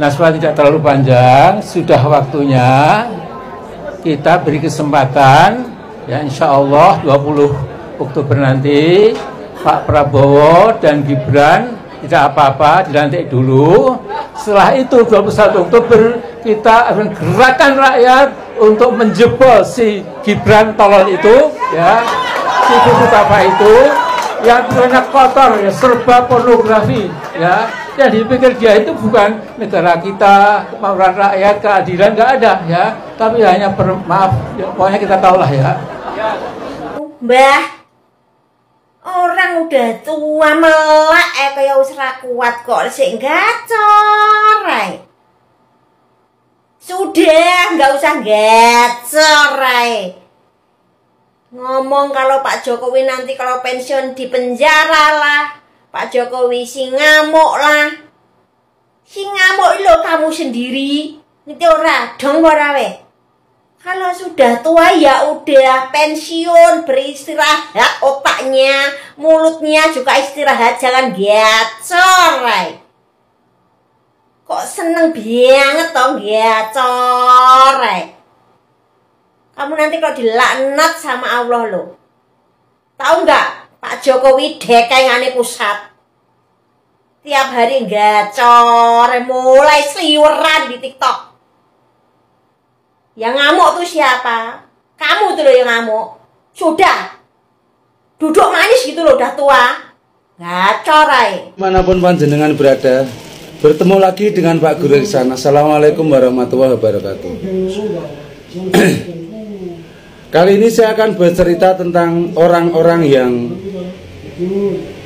Nah, supaya tidak terlalu panjang, sudah waktunya kita beri kesempatan, ya insya Allah 20 Oktober nanti Pak Prabowo dan Gibran tidak apa-apa, dilantik dulu. Setelah itu 21 Oktober kita akan gerakan rakyat untuk menjebol si Gibran tolol itu, ya, si Buku Bapak itu yang banyak kotor, ya, serba pornografi, ya. Yang dipikir dia itu bukan negara kita, kemauan rakyat, keadilan, nggak ada, ya. Tapi hanya maaf, ya, pokoknya kita tahulah, ya. Mbah, orang udah tua melek kayak wis ra kuat kok sik gacor ae. Sudah, nggak usah gacor ae. Ngomong kalau Pak Jokowi nanti kalau pensiun di penjara lah, Pak Jokowi si ngamuk lah. Si ngamuk lo kamu sendiri. Ngerti ora? Dong ora we. Kalau sudah tua ya udah pensiun, beristirahat otaknya, mulutnya juga istirahat, jangan gacor. Kok seneng banget toh gacor. Kamu nanti kalau dilaknat sama Allah lo. Tahu nggak? Pak Jokowi dekengane pusat. Tiap hari gacor, mulai seliweran di TikTok. Yang ngamuk tuh siapa? Kamu tuh loh yang ngamuk. Sudah. Duduk manis gitu loh, udah tua. Gacor aja. Manapun panjenengan berada, bertemu lagi dengan Pak Guru Iksan. Assalamualaikum warahmatullahi wabarakatuh. Kali ini saya akan bercerita tentang orang-orang yang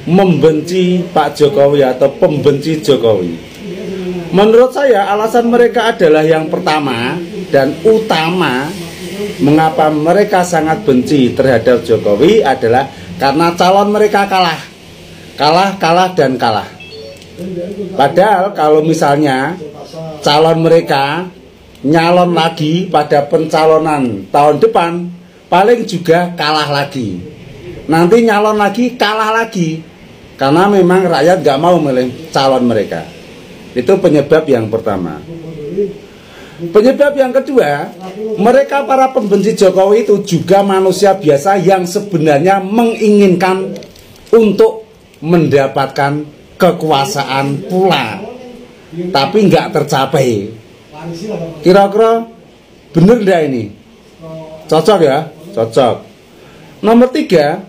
membenci Pak Jokowi atau pembenci Jokowi. Menurut saya alasan mereka adalah yang pertama dan utama mengapa mereka sangat benci terhadap Jokowi adalah karena calon mereka kalah. Padahal kalau misalnya calon mereka nyalon lagi pada pencalonan tahun depan, paling juga kalah lagi. Nanti nyalon lagi, kalah lagi. Karena memang rakyat gak mau milih calon mereka. Itu penyebab yang pertama. Penyebab yang kedua, mereka para pembenci Jokowi itu juga manusia biasa yang sebenarnya menginginkan untuk mendapatkan kekuasaan pula, tapi nggak tercapai. Kira-kira bener nggak ini? Cocok ya? Cocok. Nomor 3,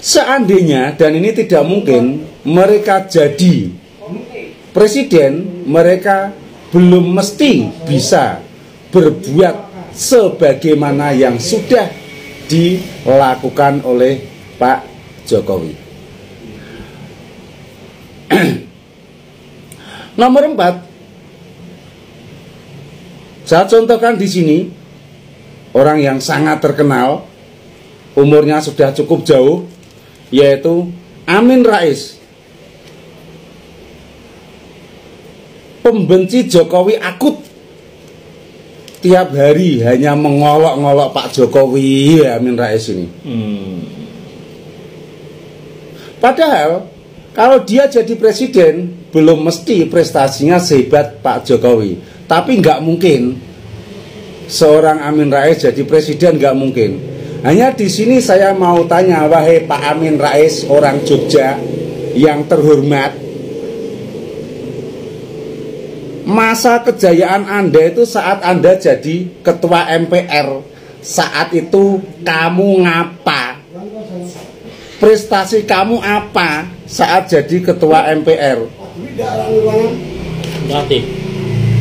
seandainya, dan ini tidak mungkin, mereka jadi presiden, mereka belum mesti bisa berbuat sebagaimana yang sudah dilakukan oleh Pak Jokowi. Nomor 4, saya contohkan di sini orang yang sangat terkenal, umurnya sudah cukup jauh, yaitu Amin Rais. Pembenci Jokowi akut, tiap hari hanya mengolok-ngolok Pak Jokowi, Amin Rais ini. Padahal kalau dia jadi presiden belum mesti prestasinya sehebat Pak Jokowi. Tapi nggak mungkin seorang Amin Rais jadi presiden, nggak mungkin. Hanya di sini saya mau tanya, wahai Pak Amin Rais, orang Jogja yang terhormat, masa kejayaan Anda itu saat Anda jadi ketua MPR, saat itu kamu ngapa? Prestasi kamu apa saat jadi ketua MPR?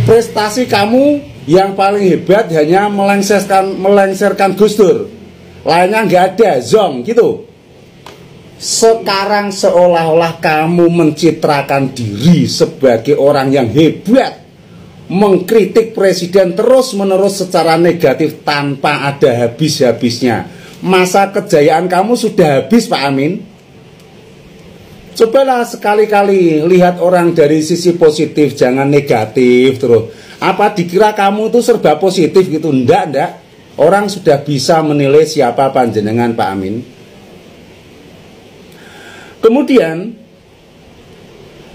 Prestasi kamu yang paling hebat hanya melengsarkan Gus Dur, lainnya nggak ada, zong gitu. Sekarang seolah-olah kamu mencitrakan diri sebagai orang yang hebat, mengkritik presiden terus-menerus secara negatif tanpa ada habis-habisnya. Masa kejayaan kamu sudah habis, Pak Amin. Cobalah sekali-kali lihat orang dari sisi positif, jangan negatif terus. Apa dikira kamu itu serba positif gitu? Enggak. Orang sudah bisa menilai siapa panjenengan, Pak Amin. Kemudian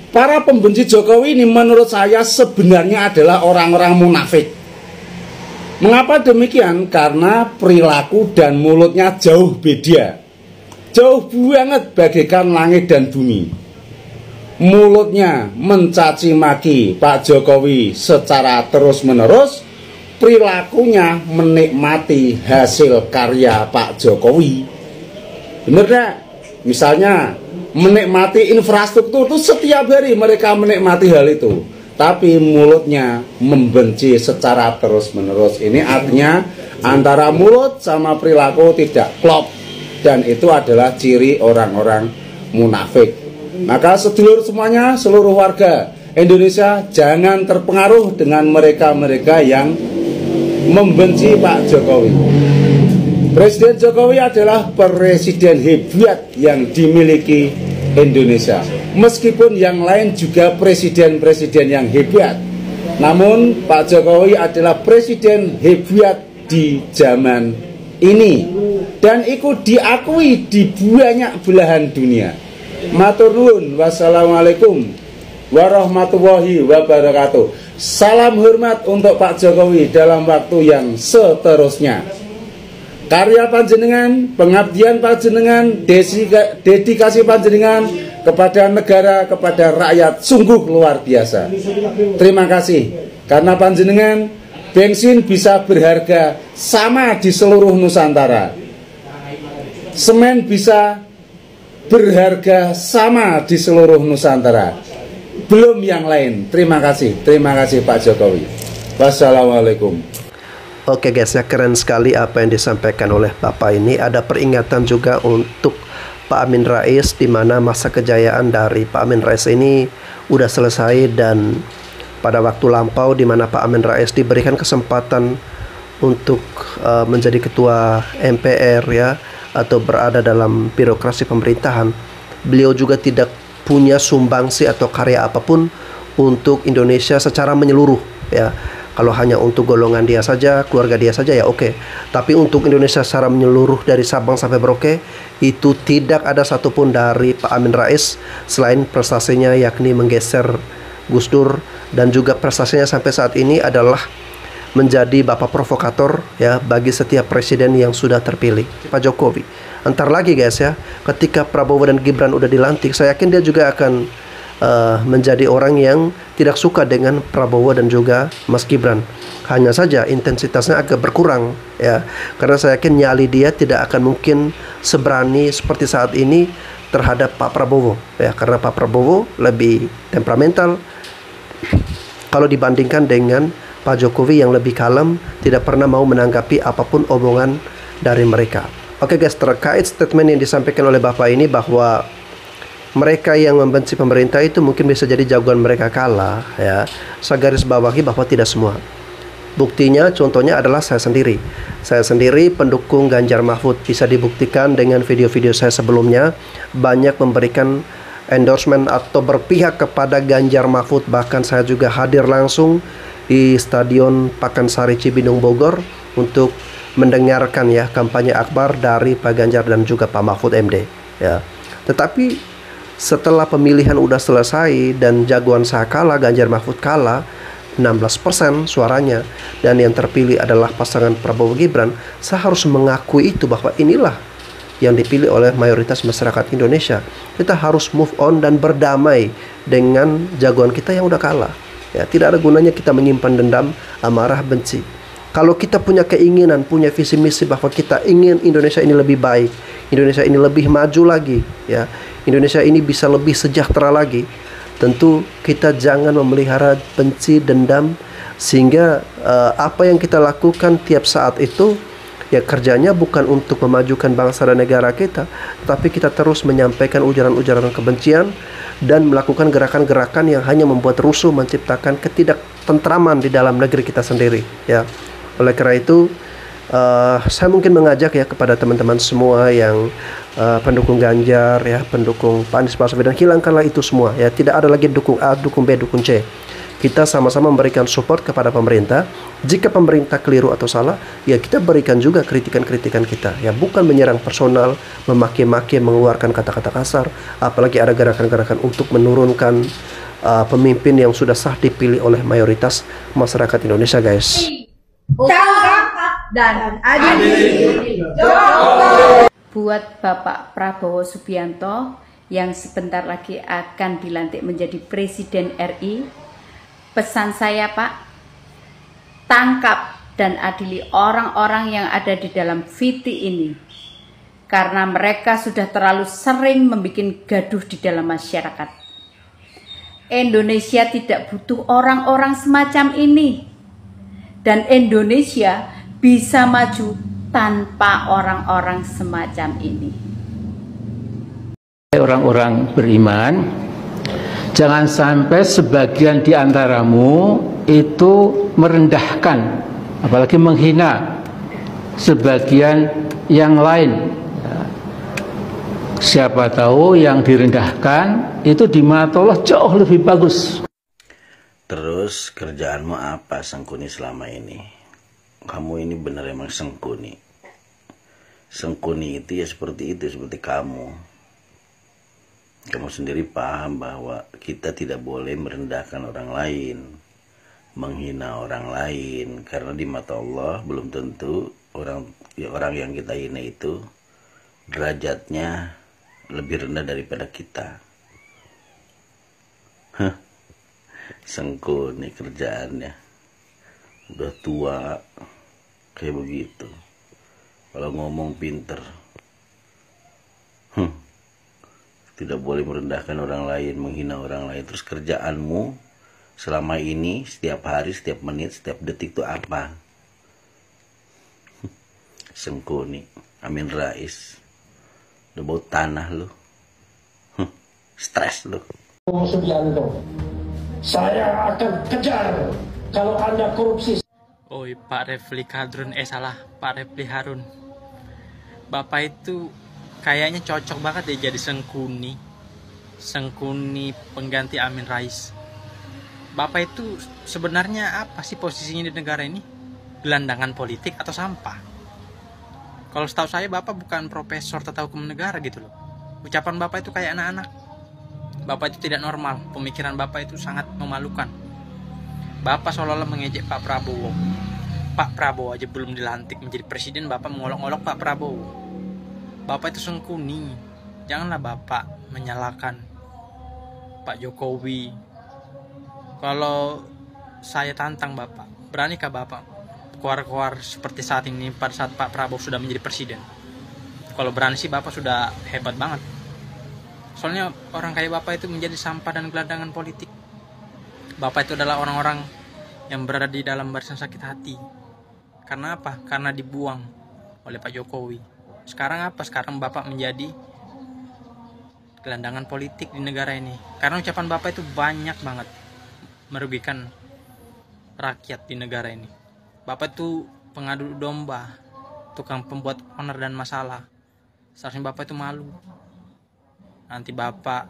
Para pembenci Jokowi ini menurut saya sebenarnya adalah orang-orang munafik. Mengapa demikian? Karena perilaku dan mulutnya jauh beda. Jauh banget bagaikan langit dan bumi. Mulutnya mencaci maki Pak Jokowi secara terus-menerus, perilakunya menikmati hasil karya Pak Jokowi. Bener gak? Misalnya menikmati infrastruktur itu setiap hari mereka menikmati hal itu, tapi mulutnya membenci secara terus-menerus. Ini artinya antara mulut sama perilaku tidak klop, dan itu adalah ciri orang-orang munafik. Maka sedulur semuanya, seluruh warga Indonesia, jangan terpengaruh dengan mereka-mereka yang membenci Pak Jokowi. Presiden Jokowi adalah presiden hebat yang dimiliki Indonesia. Meskipun yang lain juga presiden-presiden yang hebat, namun Pak Jokowi adalah presiden hebat di zaman ini dan ikut diakui di banyak belahan dunia. Matur nuwun, wassalamualaikum warahmatullahi wabarakatuh. Salam hormat untuk Pak Jokowi dalam waktu yang seterusnya. Karya panjenengan, pengabdian panjenengan, dedikasi panjenengan kepada negara, kepada rakyat sungguh luar biasa. Terima kasih karena panjenengan bensin bisa berharga sama di seluruh Nusantara. Semen bisa berharga sama di seluruh Nusantara. Belum yang lain. Terima kasih Pak Jokowi. Wassalamualaikum. Oke guys, ya keren sekali apa yang disampaikan oleh Bapak ini. Ada peringatan juga untuk Pak Amin Rais, di mana masa kejayaan dari Pak Amin Rais ini udah selesai, dan pada waktu lampau di mana Pak Amin Rais diberikan kesempatan untuk menjadi ketua MPR ya, atau berada dalam birokrasi pemerintahan, beliau juga tidak punya sumbangsi atau karya apapun untuk Indonesia secara menyeluruh ya. Kalau hanya untuk golongan dia saja, keluarga dia saja ya oke. Tapi untuk Indonesia secara menyeluruh dari Sabang sampai Merauke, itu tidak ada satupun dari Pak Amin Rais selain prestasinya yakni menggeser Gus Dur, dan juga prestasinya sampai saat ini adalah menjadi bapak provokator ya bagi setiap presiden yang sudah terpilih. Pak Jokowi, antar lagi guys ya, ketika Prabowo dan Gibran udah dilantik, saya yakin dia juga akan menjadi orang yang tidak suka dengan Prabowo dan juga Mas Gibran. Hanya saja intensitasnya agak berkurang ya, karena saya yakin nyali dia tidak akan mungkin seberani seperti saat ini terhadap Pak Prabowo ya, karena Pak Prabowo lebih temperamental kalau dibandingkan dengan Pak Jokowi yang lebih kalem, tidak pernah mau menanggapi apapun omongan dari mereka. Oke guys, terkait statement yang disampaikan oleh Bapak ini bahwa mereka yang membenci pemerintah itu mungkin bisa jadi jagoan mereka kalah ya, saya garis bawahi bahwa tidak semua. Buktinya, contohnya adalah saya sendiri. Saya sendiri pendukung Ganjar Mahfud, bisa dibuktikan dengan video-video saya sebelumnya banyak memberikan endorsement atau berpihak kepada Ganjar Mahfud. Bahkan saya juga hadir langsung di Stadion Pakansari Cibinong Bogor untuk mendengarkan ya kampanye akbar dari Pak Ganjar dan juga Pak Mahfud MD ya. Tetapi setelah pemilihan udah selesai dan jagoan saya kalah, Ganjar Mahfud kalah 16% suaranya, dan yang terpilih adalah pasangan Prabowo Gibran, saya harus mengakui itu bahwa inilah yang dipilih oleh mayoritas masyarakat Indonesia. Kita harus move on dan berdamai dengan jagoan kita yang udah kalah ya. Tidak ada gunanya kita menyimpan dendam, amarah, benci. Kalau kita punya keinginan, punya visi misi bahwa kita ingin Indonesia ini lebih baik, Indonesia ini lebih maju lagi ya, Indonesia ini bisa lebih sejahtera lagi, tentu kita jangan memelihara benci, dendam, sehingga apa yang kita lakukan tiap saat itu ya kerjanya bukan untuk memajukan bangsa dan negara kita, tapi kita terus menyampaikan ujaran-ujaran kebencian dan melakukan gerakan-gerakan yang hanya membuat rusuh, menciptakan ketidaktentraman di dalam negeri kita sendiri ya. Oleh karena itu saya mungkin mengajak ya kepada teman-teman semua yang pendukung Ganjar ya, pendukung Pak Anies Baswedan, hilangkanlah itu semua ya. Tidak ada lagi dukung A, dukung B, dukung C. Kita sama-sama memberikan support kepada pemerintah. Jika pemerintah keliru atau salah, ya kita berikan juga kritikan-kritikan kita. Ya bukan menyerang personal, memaki-maki, mengeluarkan kata-kata kasar, apalagi ada gerakan-gerakan untuk menurunkan pemimpin yang sudah sah dipilih oleh mayoritas masyarakat Indonesia, guys. Dan adil. Buat Bapak Prabowo Subianto yang sebentar lagi akan dilantik menjadi Presiden RI, pesan saya Pak, tangkap dan adili orang-orang yang ada di dalam VT ini, karena mereka sudah terlalu sering membuat gaduh di dalam masyarakat. Indonesia tidak butuh orang-orang semacam ini, dan Indonesia bisa maju tanpa orang-orang semacam ini. Orang-orang beriman, jangan sampai sebagian di antaramu itu merendahkan, apalagi menghina sebagian yang lain. Siapa tahu yang direndahkan itu di mata Allah jauh lebih bagus. Terus kerjaanmu apa, Sengkuni, selama ini? Kamu ini benar emang Sengkuni. Sengkuni itu ya seperti itu, seperti kamu. Kamu sendiri paham bahwa kita tidak boleh merendahkan orang lain, menghina orang lain, karena di mata Allah belum tentu orang yang kita hina itu derajatnya lebih rendah daripada kita. Sengkuni kerjaannya, udah tua kayak begitu. Kalau ngomong pinter, tidak boleh merendahkan orang lain, menghina orang lain. Terus kerjaanmu selama ini, setiap hari, setiap menit, setiap detik itu apa? Sengkuni, Amin Rais, udah bau tanah lu, stres lu. Subianto, saya akan kejar kalau Anda korupsi. Oi, Pak Refli Kadrun, Pak Refli Harun. Bapak itu kayaknya cocok banget ya jadi Sengkuni pengganti Amin Rais. Bapak itu sebenarnya apa sih posisinya di negara ini? Gelandangan politik atau sampah? Kalau setahu saya Bapak bukan profesor tata hukum negara gitu loh. Ucapan Bapak itu kayak anak-anak. Bapak itu tidak normal, pemikiran Bapak itu sangat memalukan. Bapak seolah-olah mengejek Pak Prabowo. Pak Prabowo aja belum dilantik menjadi presiden, Bapak mengolok-olok Pak Prabowo. Bapak itu Sengkuni. Janganlah Bapak menyalahkan Pak Jokowi. Kalau saya tantang Bapak, beranikah Bapak keluar-keluar seperti saat ini pada saat Pak Prabowo sudah menjadi presiden? Kalau berani sih Bapak sudah hebat banget. Soalnya orang kayak Bapak itu menjadi sampah dan gelandangan politik. Bapak itu adalah orang-orang yang berada di dalam barisan sakit hati. Karena apa? Karena dibuang oleh Pak Jokowi. Sekarang apa? Sekarang Bapak menjadi gelandangan politik di negara ini. Karena ucapan Bapak itu banyak banget merugikan rakyat di negara ini. Bapak itu pengadu domba, tukang pembuat onar dan masalah. Seharusnya Bapak itu malu. Nanti Bapak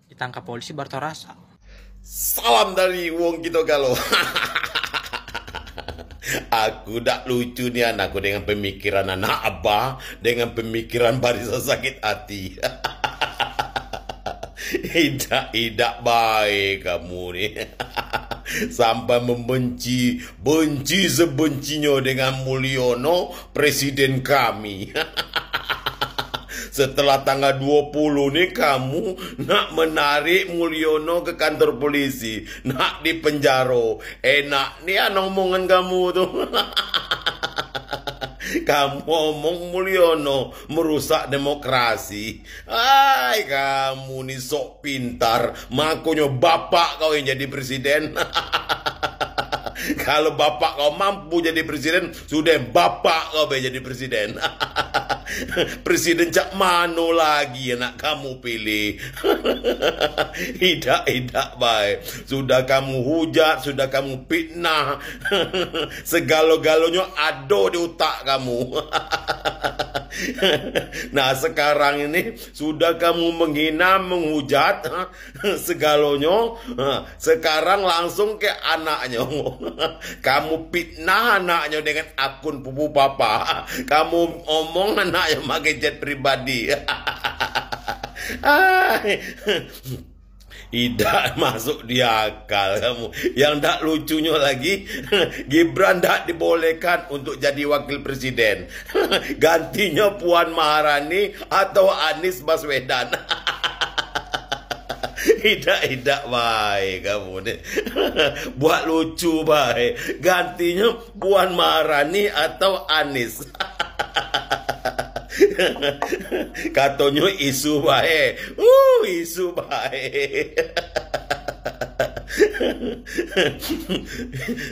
ditangkap polisi baru tahu rasa. Salam dari wong kita galau. Aku dak lucu nih anakku dengan pemikiran anak abah, dengan pemikiran barisan sakit hati. Tidak baik kamu nih. Sampai benci sebencinya dengan Mulyono, presiden kami. Setelah tanggal 20 nih kamu nak menarik Mulyono ke kantor polisi, nak di penjara. Enak nih omongan kamu tuh. Kamu ngomong Mulyono merusak demokrasi. Hai, kamu nih sok pintar. Makanya bapak kau yang jadi presiden. Kalau bapak kau mampu jadi presiden, sudah bapak kau jadi presiden. Presiden cak mano lagi anak kamu pilih. Tidak baik. Sudah kamu hujat, sudah kamu fitnah. Segalo-galonya ada di otak kamu. Nah sekarang ini sudah kamu menghina, menghujat segalanya. Sekarang langsung ke anaknya. Kamu fitnah anaknya dengan akun pupu papa. Kamu omong anaknya pakai jet pribadi. Tidak masuk di akal kamu. Yang tak lucunya lagi, Gibran tak dibolehkan untuk jadi wakil presiden. Gantinya Puan Maharani atau Anies Baswedan. Tidak baik kamu nih. Buat lucu baik. Gantinya Puan Maharani atau Anies. Katanya isu baik. Isu baik.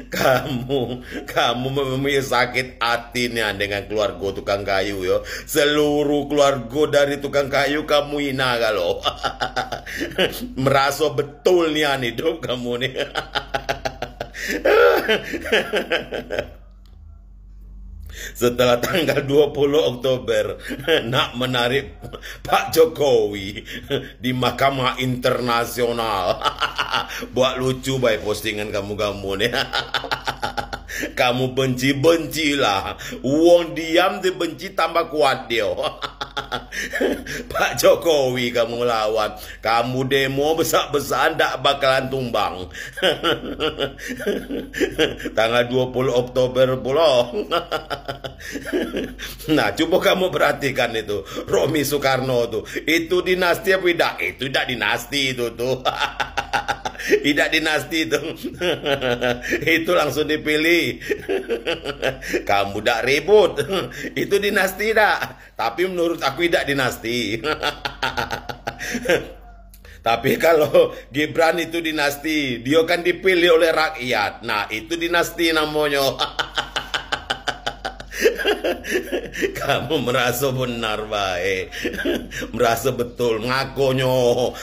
Kamu mempunyai sakit hati nih dengan keluarga tukang kayu yo. Seluruh keluarga dari tukang kayu kamu hina kalau. Merasa betul nih hidup kamu nih. Setelah tanggal 20 Oktober nak menarik Pak Jokowi di Mahkamah Internasional. Buat lucu baik postingan kamu nih. Kamu benci-bencilah. Uang diam dibenci tambah kuat dia. Pak Jokowi kamu lawan. Kamu demo besar-besaran tak bakalan tumbang. Tanggal 20 Oktober pula. Nah coba kamu perhatikan itu Romi Soekarno tuh. Itu dinasti apa tidak? Itu tidak dinasti itu tuh. Tidak dinasti itu. Itu langsung dipilih. Kamu tak ribut. Itu dinasti tak? Tapi menurut aku tidak dinasti. Tapi kalau Gibran itu dinasti, dia kan dipilih oleh rakyat. Nah itu dinasti namanya. Kamu merasa benar baik. Merasa betul. Ngakonyo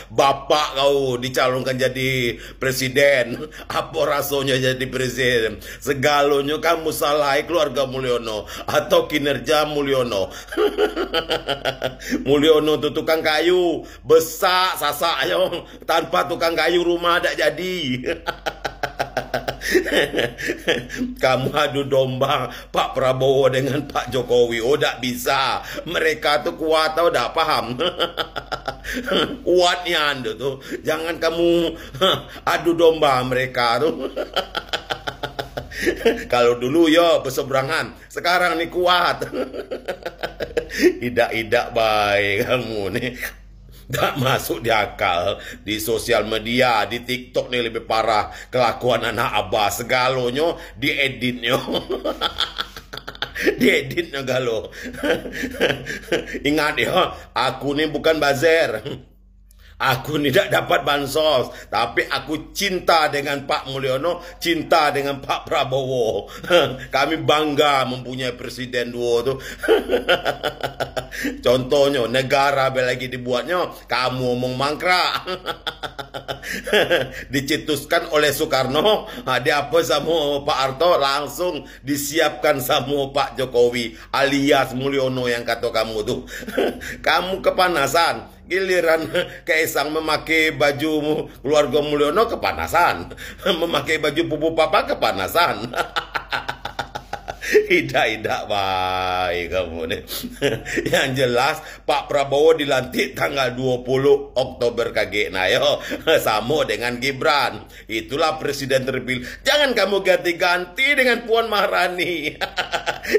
bapak kau dicalonkan jadi presiden. Apa rasanya jadi presiden? Segalanya kamu salahi keluarga Mulyono atau kinerja Mulyono. Mulyono itu tukang kayu. Besak sasak ayo. Tanpa tukang kayu rumah tak jadi. Kamu adu domba Pak Prabowo dengan Pak Jokowi. Oh tak bisa. Mereka tuh kuat tau tak paham. Kuatnya anda tuh. Jangan kamu adu domba mereka tuh. Kalau dulu ya berseberangan. Sekarang nih kuat. Tidak baik kamu nih. Tak masuk di akal. Di sosial media, di TikTok nih lebih parah. Kelakuan anak abah segalonyo dieditnya. Dieditnya galo. Ingat ya, aku nih bukan bazer. Aku tidak dapat bansos, tapi aku cinta dengan Pak Mulyono, cinta dengan Pak Prabowo. Kami bangga mempunyai presiden dua tuh. Contohnya negara lagi dibuatnya, kamu omong mangkrak. Dicetuskan oleh Soekarno, ada apa sama Pak Harto langsung disiapkan sama Pak Jokowi alias Mulyono yang kata kamu tuh. Kamu kepanasan. Giliran Kaisang memakai baju keluarga Mulyono kepanasan. Memakai baju pupu papa kepanasan. Tidak baik kamu nih. Yang jelas Pak Prabowo dilantik tanggal 20 Oktober kagek. Nah yo, sama dengan Gibran. Itulah presiden terpilih. Jangan kamu ganti-ganti dengan Puan Maharani.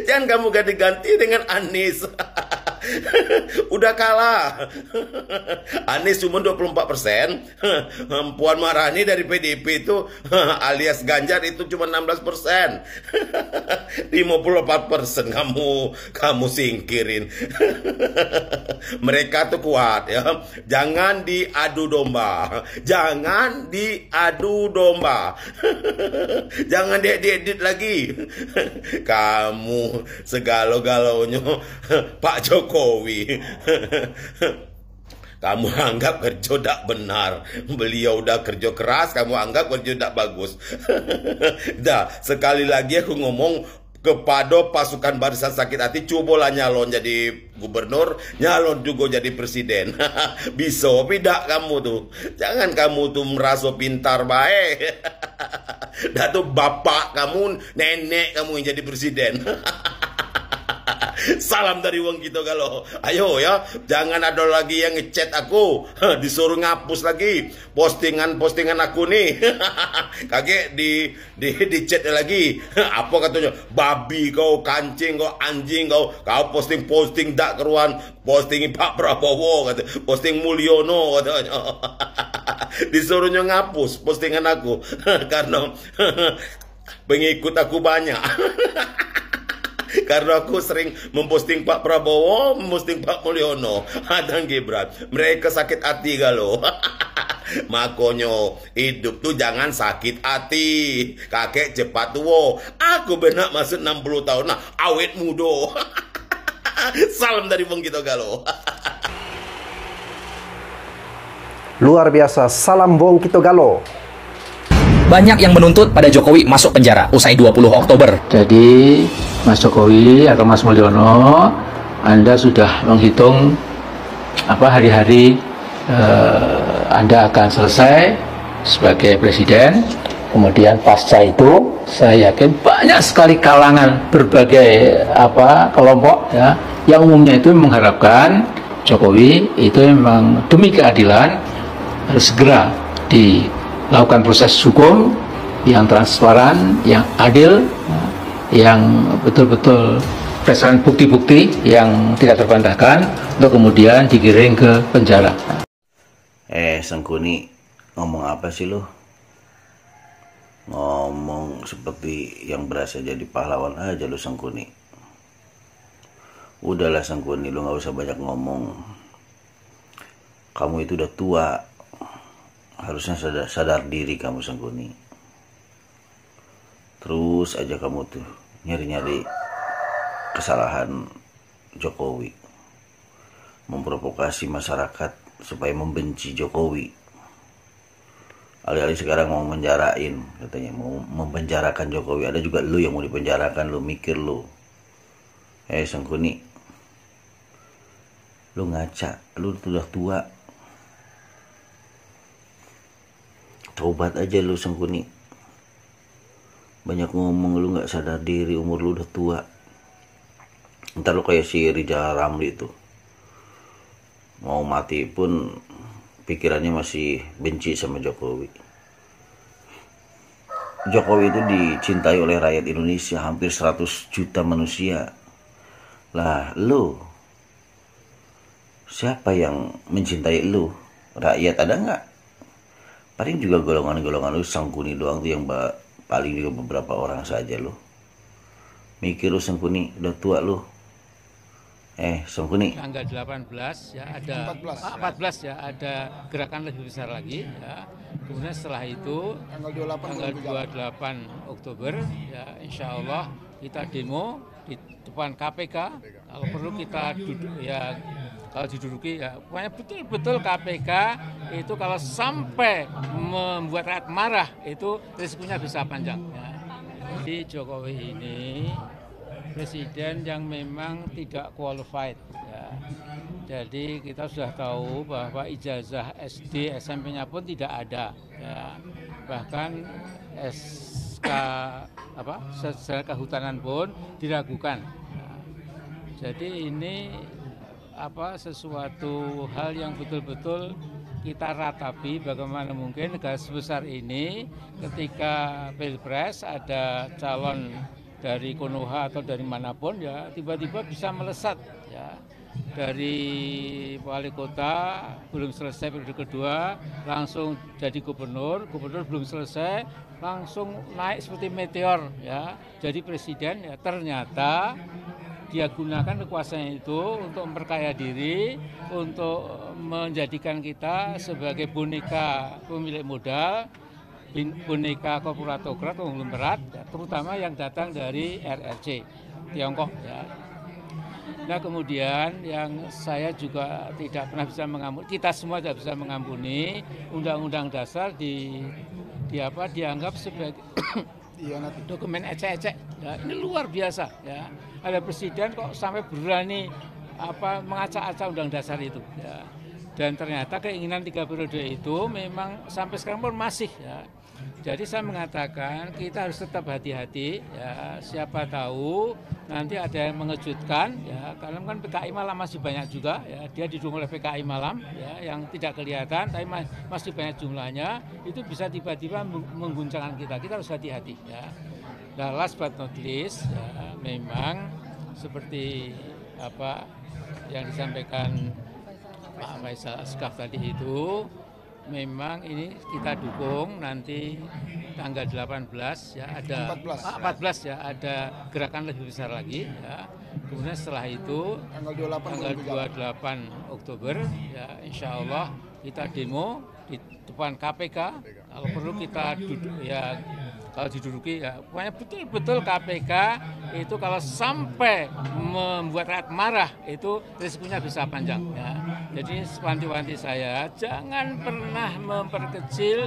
Jangan kamu ganti-ganti dengan Anies. Udah kalah. Anies cuma 24%. Puan Maharani dari PDIP itu alias Ganjar itu cuma 16%. 54% kamu singkirin. Mereka tuh kuat ya. Jangan diadu domba. Jangan diadu domba. Jangan diedit lagi. Kamu segalo-galonya Pak Jokowi. Kamu anggap kerja tak benar. Beliau udah kerja keras, kamu anggap kerja tak bagus. Dah, sekali lagi aku ngomong, kepada pasukan Barisan Sakit Hati, cobalah nyalon jadi gubernur, nyalon juga jadi presiden. Bisa tidak kamu tuh? Jangan kamu tuh merasa pintar baik. Dah tuh bapak kamu, nenek kamu yang jadi presiden. Salam dari Wong Kito Galo. Ayo ya, jangan ada lagi yang ngechat aku, disuruh ngapus lagi postingan aku nih. Kakek di chat lagi. Apa katanya? Babi kau, kancing kau, anjing kau posting dak keruan, posting Pak Prabowo kata, posting Mulyono katanya. Disuruhnya ngapus postingan aku karena pengikut aku banyak. Karena aku sering memposting Pak Prabowo, memposting Pak Mulyono, dan Gibran. Mereka sakit hati Galo. Makonyo, hidup tuh jangan sakit hati. Kakek cepat tua. Aku benak masuk 60 tahun. Nah, awet muda. Salam dari Wong Kito Galo. Luar biasa, salam Wong Kito Galo. Banyak yang menuntut pada Jokowi masuk penjara usai 20 Oktober. Jadi Mas Jokowi atau Mas Mulyono, Anda sudah menghitung hari-hari Anda akan selesai sebagai presiden. Kemudian pasca itu, saya yakin banyak sekali kalangan berbagai kelompok ya, yang umumnya itu mengharapkan Jokowi itu memang demi keadilan harus segera dilakukan proses hukum yang transparan, yang adil, yang betul-betul berdasarkan bukti-bukti yang tidak terbantahkan untuk kemudian digiring ke penjara. Sengkuni, ngomong apa sih lo? Ngomong seperti yang berasa jadi pahlawan aja lo, Sengkuni. Udahlah Sengkuni, lo gak usah banyak ngomong. Kamu itu udah tua. Harusnya sadar diri kamu, Sengkuni. Terus aja kamu tuh nyari-nyari kesalahan Jokowi, memprovokasi masyarakat supaya membenci Jokowi. Alih-alih sekarang mau menjarain, katanya mau mempenjarakan Jokowi. Ada juga lu yang mau dipenjarakan, lu mikir lu. Sengkuni, lu ngaca, lu udah tua. Tobat aja lu, Sengkuni. Banyak ngomong, lu gak sadar diri, umur lu udah tua. Ntar lu kayak si Rizal Ramli itu, mau mati pun pikirannya masih benci sama Jokowi. Jokowi itu dicintai oleh rakyat Indonesia, hampir 100 juta manusia. Lah lu, siapa yang mencintai lu? Rakyat ada nggak? Paling juga golongan-golongan lu, Sengkuni doang tuh yang paling juga beberapa orang saja lu. Mikir lu, Sengkuni, udah tua lu. Sengkuni. Tanggal 18 ya ada 14 ya ada gerakan lebih besar lagi ya. Kemudian setelah itu tanggal 28 Oktober ya, insya Allah kita demo di depan KPK. Kalau perlu kita duduk ya, kalau diduduki ya, pokoknya betul-betul KPK itu kalau sampai membuat rakyat marah itu risikonya bisa panjang ya. Jadi Jokowi ini presiden yang memang tidak qualified ya. Jadi kita sudah tahu bahwa ijazah SD, SMP-nya pun tidak ada ya. Bahkan SK sejarah kehutanan pun diragukan ya. Jadi ini sesuatu hal yang betul-betul kita ratapi, bagaimana mungkin negara sebesar ini ketika Pilpres ada calon dari Konoha atau dari manapun ya tiba-tiba bisa melesat ya, dari wali kota belum selesai periode kedua langsung jadi gubernur belum selesai langsung naik seperti meteor ya jadi presiden ya. Ternyata dia gunakan kekuasaan itu untuk memperkaya diri, untuk menjadikan kita sebagai boneka pemilik modal, boneka korporatokrat, konglomerat, terutama yang datang dari RRC, Tiongkok. Ya. Nah kemudian yang saya juga tidak pernah bisa mengampuni, kita semua tidak bisa mengampuni, Undang-Undang Dasar dianggap sebagai dokumen ecek-ecek. Ya, ini luar biasa. Ya. Ada presiden kok sampai berani mengacak-acak undang dasar itu. Ya. Dan ternyata keinginan 3 periode itu memang sampai sekarang pun masih. Ya. Jadi saya mengatakan kita harus tetap hati-hati. Ya. Siapa tahu nanti ada yang mengejutkan. Ya. Karena kan PKI Malam masih banyak juga. Ya. Dia didukung oleh PKI Malam ya, yang tidak kelihatan, tapi masih banyak jumlahnya. Itu bisa tiba-tiba mengguncangkan kita. Kita harus hati-hati. Ya. Nah, last but not least, ya, memang seperti apa yang disampaikan Pak Faisal Asgaf tadi itu, memang ini kita dukung nanti tanggal 18 ya ada 14 ya ada gerakan lebih besar lagi ya. Kemudian setelah itu tanggal 28 Oktober ya insya Allah kita demo di depan KPK. Kalau perlu kita duduk ya, kalau diduduki ya pokoknya betul-betul KPK itu kalau sampai membuat rakyat marah itu risikonya bisa panjang ya. Jadi wanti-wanti saya jangan pernah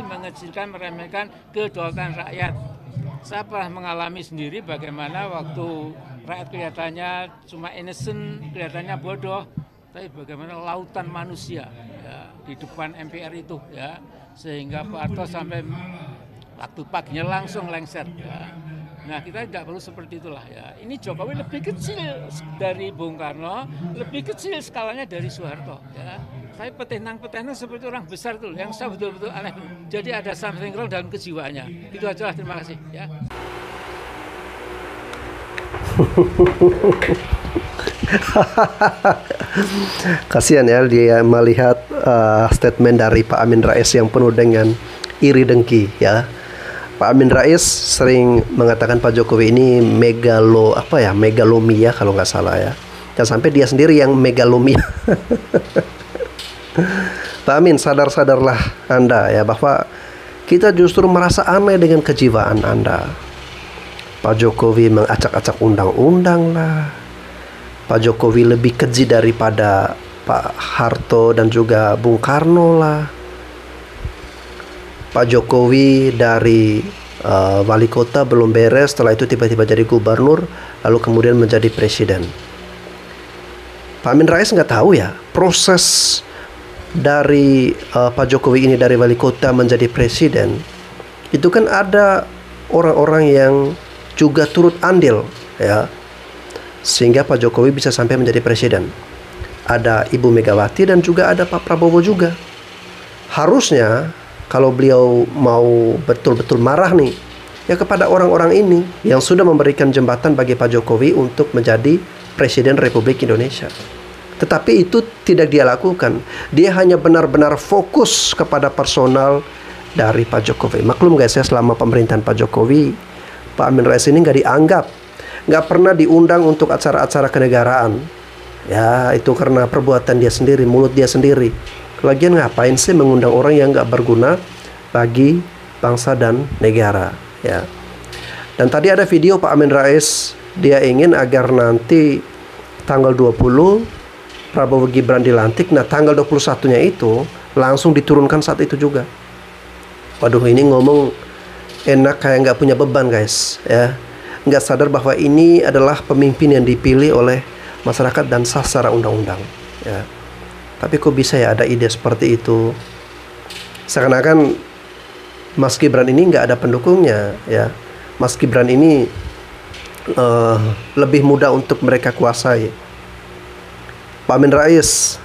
mengecilkan, meremehkan kedaulatan rakyat. Saya pernah mengalami sendiri bagaimana waktu rakyat kelihatannya cuma innocent, kelihatannya bodoh, tapi bagaimana lautan manusia ya, di depan MPR itu ya, sehingga Pak Harto sampai waktu paginya langsung lengser ya. Nah kita tidak perlu seperti itulah ya. Ini Jokowi lebih kecil dari Bung Karno, lebih kecil skalanya dari Soeharto ya. Tapi petenang-petenang seperti orang besar itu yang saya betul-betul aneh. Jadi ada something wrong dalam kejiwaannya. Itu aja lah, terima kasih ya. Kasihan ya dia melihat statement dari Pak Amin Rais yang penuh dengan iri dengki ya. Pak Amin Rais sering mengatakan Pak Jokowi ini megalomia kalau nggak salah ya. Dan sampai dia sendiri yang megalomia. Pak Amin, sadar-sadarlah Anda ya bahwa kita justru merasa aneh dengan kejiwaan Anda. Pak Jokowi mengacak-acak undang-undang lah. Pak Jokowi lebih keji daripada Pak Harto dan juga Bung Karno lah. Pak Jokowi dari wali kota belum beres, setelah itu tiba-tiba jadi gubernur, lalu kemudian menjadi presiden. Pak Amin Rais nggak tahu ya proses dari Pak Jokowi ini dari wali kota menjadi presiden. Itu kan ada orang-orang yang juga turut andil ya, sehingga Pak Jokowi bisa sampai menjadi presiden. Ada Ibu Megawati dan juga ada Pak Prabowo juga. Harusnya kalau beliau mau betul-betul marah nih ya kepada orang-orang ini yang sudah memberikan jembatan bagi Pak Jokowi untuk menjadi Presiden Republik Indonesia. Tetapi itu tidak dia lakukan. Dia hanya benar-benar fokus kepada personal dari Pak Jokowi. Maklum guys ya, selama pemerintahan Pak Jokowi, Pak Amin Rais ini nggak dianggap, nggak pernah diundang untuk acara-acara kenegaraan. Ya itu karena perbuatan dia sendiri, mulut dia sendiri. Lagian ngapain sih mengundang orang yang nggak berguna bagi bangsa dan negara ya. Dan tadi ada video Pak Amin Rais, dia ingin agar nanti tanggal 20 Prabowo Gibran dilantik. Nah tanggal 21-nya itu langsung diturunkan saat itu juga. Waduh, ini ngomong enak kayak nggak punya beban guys ya. Nggak sadar bahwa ini adalah pemimpin yang dipilih oleh masyarakat dan sah secara undang-undang ya. Tapi kok bisa ya ada ide seperti itu? Seakan-akan Mas Gibran ini nggak ada pendukungnya ya. Mas Gibran ini lebih mudah untuk mereka kuasai. Pak Amin Rais,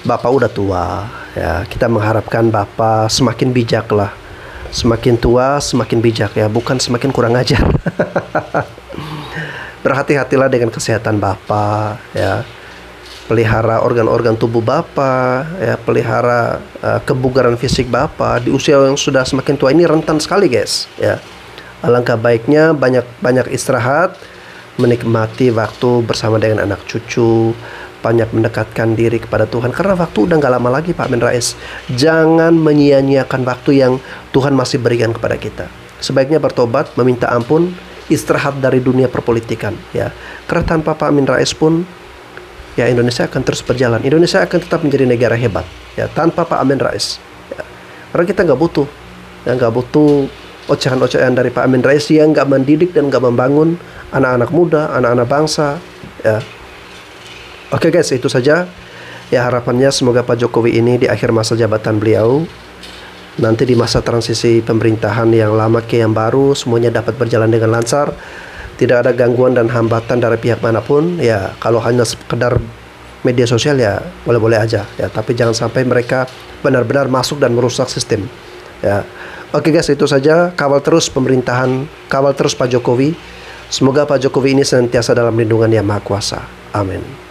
Bapak udah tua ya. Kita mengharapkan Bapak semakin bijak lah. Semakin tua semakin bijak ya, bukan semakin kurang ajar. Berhati-hatilah dengan kesehatan Bapak ya. Pelihara organ-organ tubuh Bapak ya, pelihara kebugaran fisik Bapak. Di usia yang sudah semakin tua ini rentan sekali guys ya. Alangkah baiknya banyak istirahat, menikmati waktu bersama dengan anak cucu, banyak mendekatkan diri kepada Tuhan, karena waktu udah gak lama lagi Pak Amin Rais. Jangan menyia-nyiakan waktu yang Tuhan masih berikan kepada kita. Sebaiknya bertobat, meminta ampun, istirahat dari dunia perpolitikan ya. Karena tanpa Pak Amin Rais pun ya Indonesia akan terus berjalan. Indonesia akan tetap menjadi negara hebat ya tanpa Pak Amin Rais ya. Karena kita nggak butuh ocehan-ocehan dari Pak Amin Rais yang nggak mendidik dan nggak membangun anak-anak muda, anak-anak bangsa, ya. Oke guys, itu saja. Ya, harapannya semoga Pak Jokowi ini di akhir masa jabatan beliau, nanti di masa transisi pemerintahan yang lama ke yang baru, semuanya dapat berjalan dengan lancar, tidak ada gangguan dan hambatan dari pihak manapun. Ya, kalau hanya sekedar media sosial ya boleh-boleh aja ya, tapi jangan sampai mereka benar-benar masuk dan merusak sistem ya. Oke guys, itu saja. Kawal terus pemerintahan, kawal terus Pak Jokowi. Semoga Pak Jokowi ini senantiasa dalam lindungan Yang Maha Kuasa. Amin.